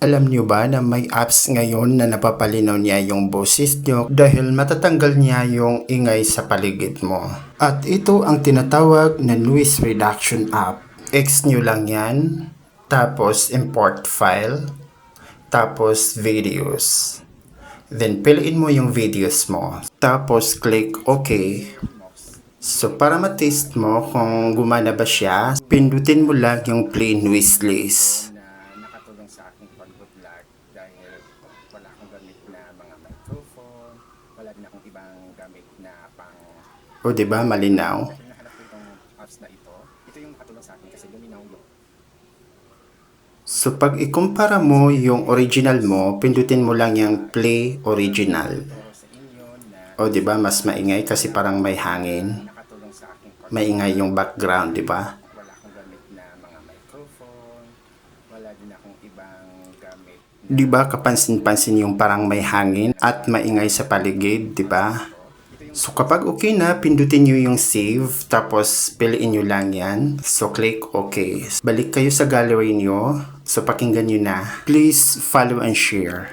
Alam nyo ba na may apps ngayon na napapalinaw niya yung boses nyo dahil matatanggal niya yung ingay sa paligid mo. At ito ang tinatawag na noise reduction app. X nyo lang yan, tapos import file, tapos videos. Then piliin mo yung videos mo, tapos click OK. So para matest mo kung gumana ba siya, pindutin mo lang yung play noise list. Nakatulong sa aking pag-vlog dahil wala akong gamit na mga microphone, wala din akong ibang gamit na pang... O diba malinaw? Nahanap ko itong apps na ito. Ito yung nakatulong sa akin kasi luminaw yung... So pag ikumpara mo yung original mo, pindutin mo lang yung play original. sa inyo na O diba mas maingay kasi parang may hangin. nakatulong sa aking Maingay yung background, diba? wala akong gamit na mga microphone, wala din akong ibang gamit. Diba kapansin-pansin yung parang may hangin at maingay sa paligid, diba? So kapag okay na, pindutin nyo yung save, tapos piliin nyo lang yan. So click OK. Balik kayo sa gallery nyo. So pakinggan nyo na. Please follow and share.